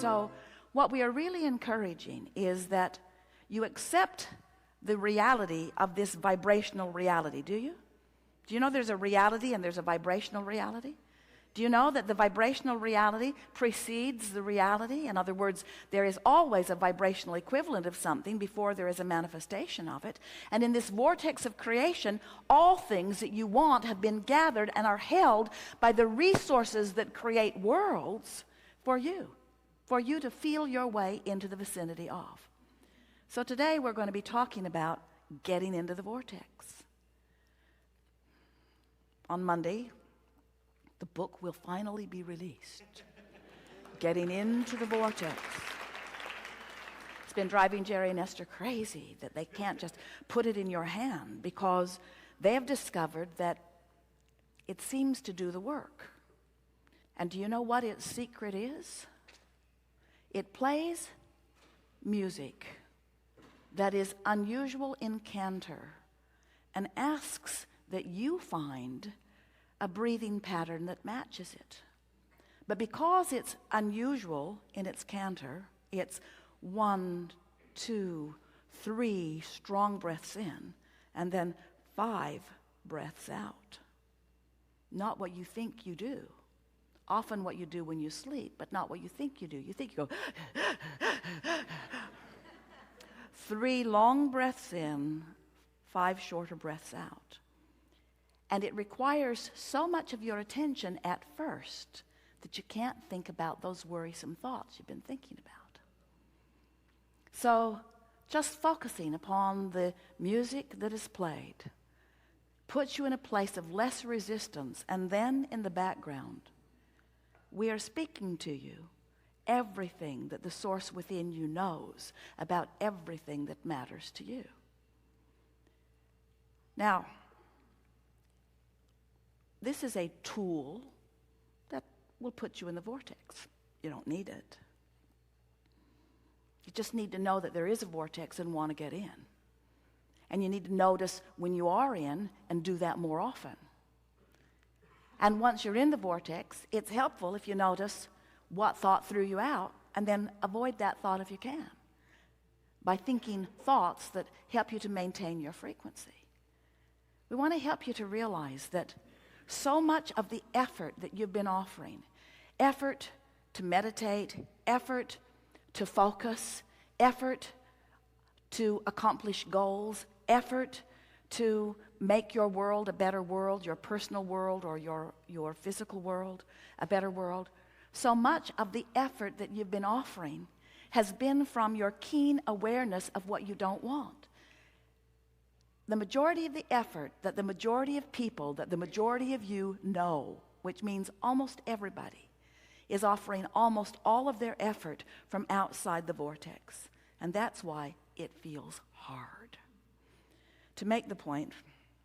So what we are really encouraging is that you accept the reality of this vibrational reality. Do you? Do you know there's a reality and there's a vibrational reality? Do you know that the vibrational reality precedes the reality? In other words, there is always a vibrational equivalent of something before there is a manifestation of it. And in this vortex of creation, all things that you want have been gathered and are held by the resources that create worlds for you to feel your way into the vicinity of. So today we're going to be talking about getting into the vortex. On Monday, the book will finally be released. Getting into the vortex. It's been driving Jerry and Esther crazy that they can't just put it in your hand because they have discovered that it seems to do the work. And do you know what its secret is? It plays music that is unusual in canter and asks that you find a breathing pattern that matches it. But because it's unusual in its canter, it's 1, 2, 3 strong breaths in, and then 5 breaths out. Not what you think you do. Often what you do when you sleep, but not what you think you do. You think you go 3 long breaths in, 5 shorter breaths out. And it requires so much of your attention at first that you can't think about those worrisome thoughts you've been thinking about. So just focusing upon the music that is played puts you in a place of less resistance, and then in the background, we are speaking to you everything that the source within you knows about everything that matters to you. Now, this is a tool that will put you in the vortex. You don't need it. You just need to know that there is a vortex and want to get in. And you need to notice when you are in and do that more often. And once you're in the vortex, it's helpful if you notice what thought threw you out and then avoid that thought if you can by thinking thoughts that help you to maintain your frequency. We want to help you to realize that so much of the effort that you've been offering, effort to meditate, effort to focus, effort to accomplish goals, effort to make your world a better world, your personal world or your physical world a better world, so much of the effort that you've been offering has been from your keen awareness of what you don't want. The majority of the effort that the majority of people, that the majority of you know, which means almost everybody, is offering almost all of their effort from outside the vortex. And that's why it feels hard. To make the point,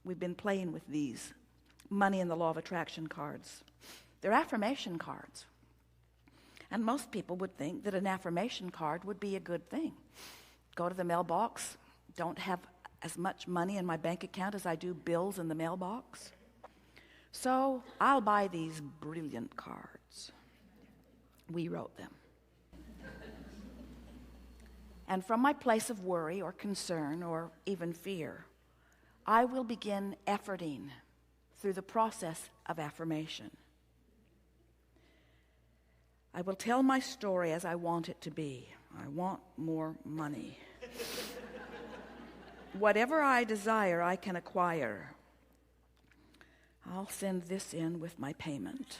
we've been playing with these money and the law of attraction cards. They're affirmation cards. And most people would think that an affirmation card would be a good thing. Go to the mailbox, don't have as much money in my bank account as I do bills in the mailbox. So I'll buy these brilliant cards. We wrote them. And from my place of worry or concern or even fear, I will begin efforting through the process of affirmation. I will tell my story as I want it to be. I want more money. Whatever I desire, I can acquire. I'll send this in with my payment.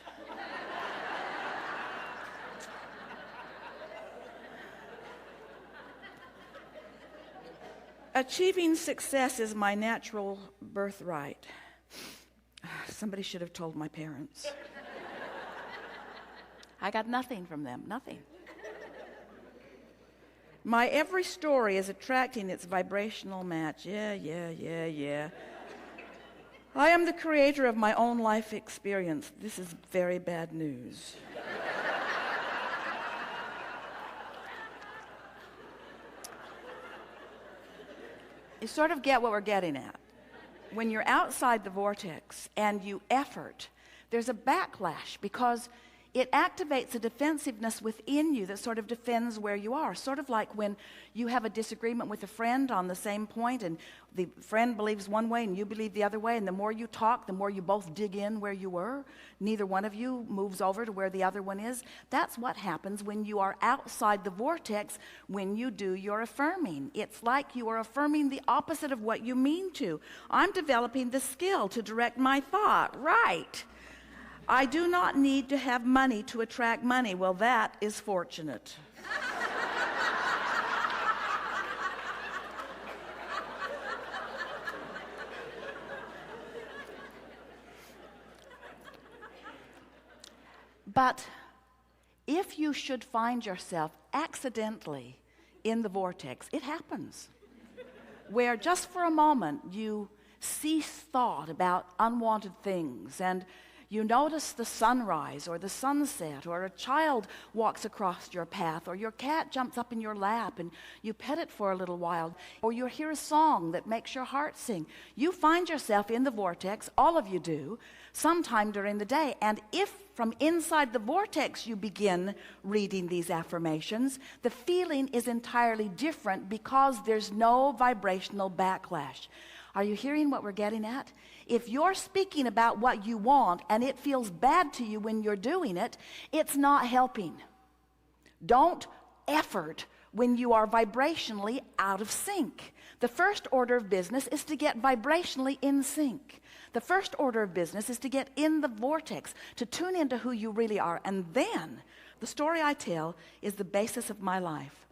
Achieving success is my natural birthright. Somebody should have told my parents. I got nothing from them, nothing. My every story is attracting its vibrational match. Yeah. I am the creator of my own life experience. This is very bad news. You sort of get what we're getting at. When you're outside the vortex and you effort, there's a backlash because it activates a defensiveness within you that sort of defends where you are. Sort of like when you have a disagreement with a friend on the same point, and the friend believes one way and you believe the other way, and the more you talk, the more you both dig in where you were. Neither one of you moves over to where the other one is. That's what happens when you are outside the vortex, when you do your affirming. It's like you are affirming the opposite of what you mean to. I'm developing the skill to direct my thought. Right. I do not need to have money to attract money. Well, that is fortunate. But if you should find yourself accidentally in the vortex, it happens, where just for a moment you cease thought about unwanted things, and you notice the sunrise or the sunset, or a child walks across your path, or your cat jumps up in your lap and you pet it for a little while, or you hear a song that makes your heart sing. You find yourself in the vortex, all of you do, sometime during the day. And if from inside the vortex you begin reading these affirmations, the feeling is entirely different because there's no vibrational backlash. Are you hearing what we're getting at? If you're speaking about what you want and it feels bad to you when you're doing it, it's not helping. Don't effort when you are vibrationally out of sync. The first order of business is to get vibrationally in sync. The first order of business is to get in the vortex, to tune into who you really are. And then, the story I tell is the basis of my life.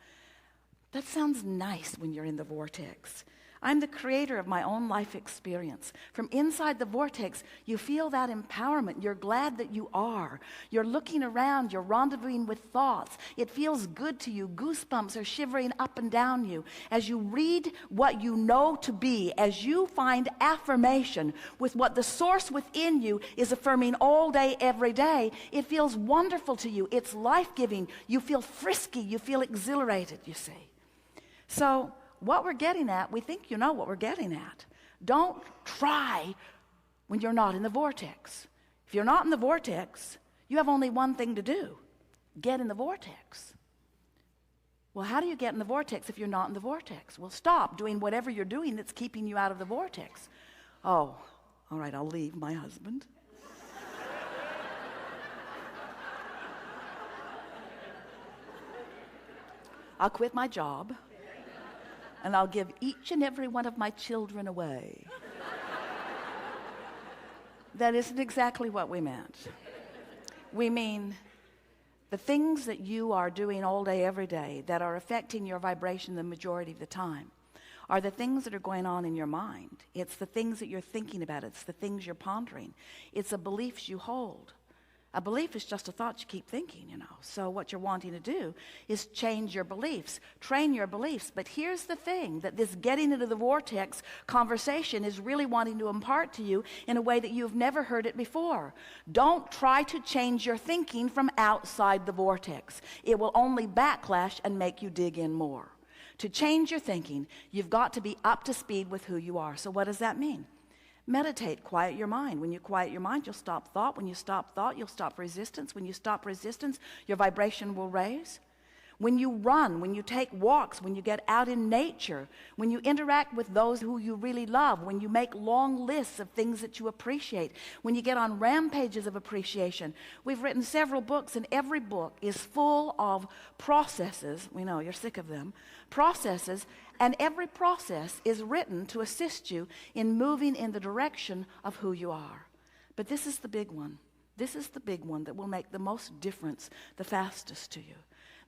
That sounds nice when you're in the vortex. I'm the creator of my own life experience. From inside the vortex, you feel that empowerment. You're glad that you are. You're looking around. You're rendezvousing with thoughts. It feels good to you. Goosebumps are shivering up and down you. As you read what you know to be, as you find affirmation with what the source within you is affirming all day, every day, it feels wonderful to you. It's life-giving. You feel frisky. You feel exhilarated, you see. So, what we're getting at, we think you know what we're getting at. Don't try when you're not in the vortex. If you're not in the vortex, you have only one thing to do. Get in the vortex. Well, how do you get in the vortex if you're not in the vortex? Well, stop doing whatever you're doing that's keeping you out of the vortex. Oh, all right, I'll leave my husband. I'll quit my job. And I'll give each and every one of my children away. That isn't exactly what we meant. We mean the things that you are doing all day, every day, that are affecting your vibration the majority of the time, are the things that are going on in your mind. It's the things that you're thinking about. It's the things you're pondering. It's the beliefs you hold. A belief is just a thought you keep thinking, you know. So what you're wanting to do is change your beliefs, train your beliefs. But here's the thing, that this getting into the vortex conversation is really wanting to impart to you in a way that you've never heard it before. Don't try to change your thinking from outside the vortex. It will only backlash and make you dig in more. To change your thinking, you've got to be up to speed with who you are. So what does that mean? Meditate, quiet your mind. When you quiet your mind, you'll stop thought. When you stop thought, you'll stop resistance. When you stop resistance, your vibration will raise. When you run, when you take walks, when you get out in nature, when you interact with those who you really love, when you make long lists of things that you appreciate, when you get on rampages of appreciation. We've written several books, and every book is full of processes. We know you're sick of them. Processes, and every process is written to assist you in moving in the direction of who you are. But this is the big one. This is the big one that will make the most difference the fastest to you.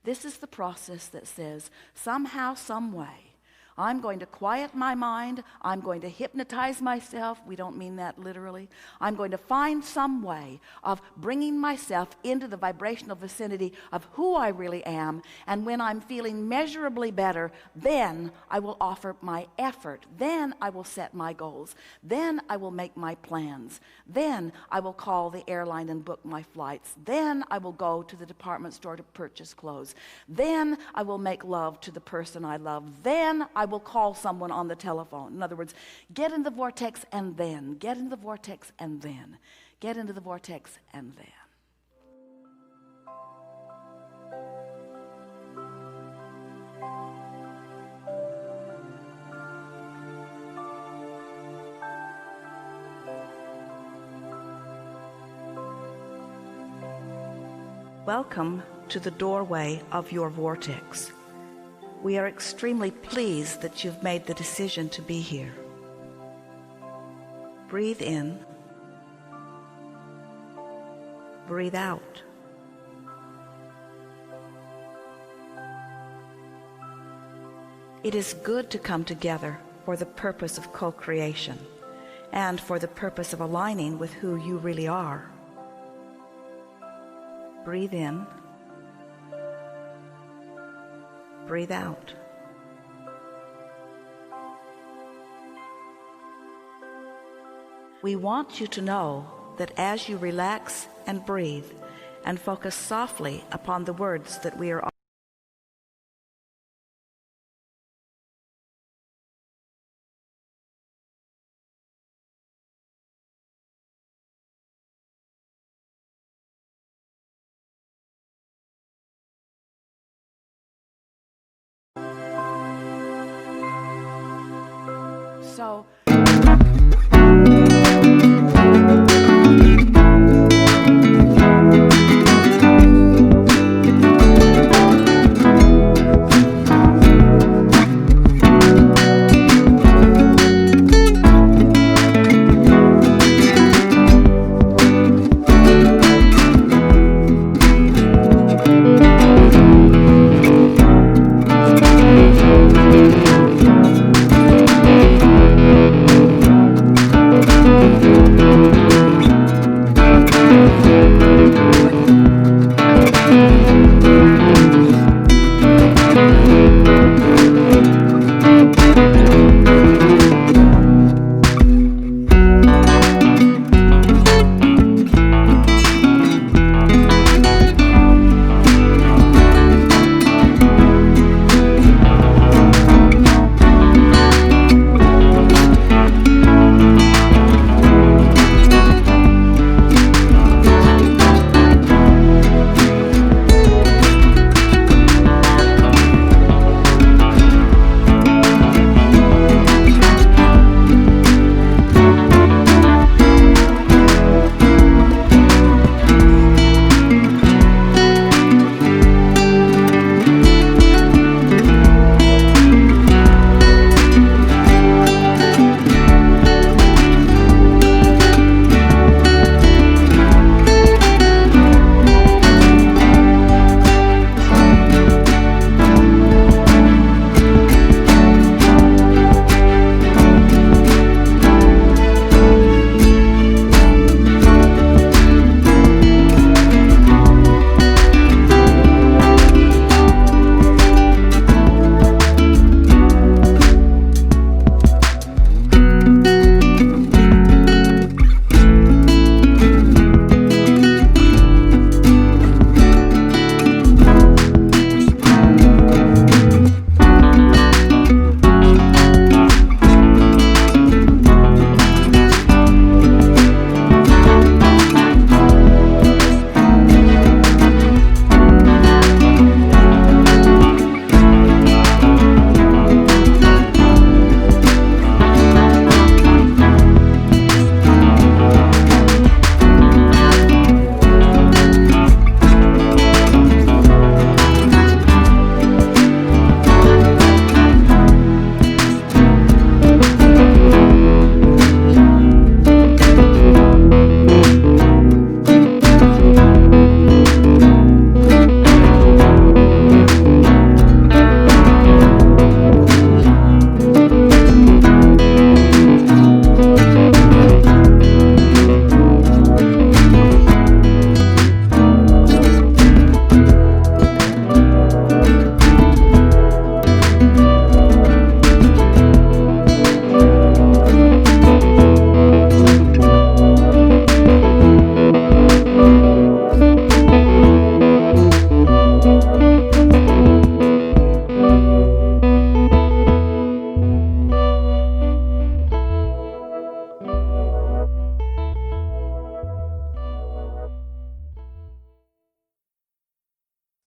This is the process that says, somehow, some way, I'm going to quiet my mind. I'm going to hypnotize myself. We don't mean that literally. I'm going to find some way of bringing myself into the vibrational vicinity of who I really am. And when I'm feeling measurably better, then I will offer my effort. Then I will set my goals. Then I will make my plans. Then I will call the airline and book my flights. Then I will go to the department store to purchase clothes. Then I will make love to the person I love. Then I will call someone on the telephone. In other words, get in the vortex and then. Get in the vortex and then. Get into the vortex and then. Welcome to the doorway of your vortex. We are extremely pleased that you've made the decision to be here. Breathe in. Breathe out. It is good to come together for the purpose of co-creation and for the purpose of aligning with who you really are. Breathe in. Breathe out. We want you to know that as you relax and breathe and focus softly upon the words that we are So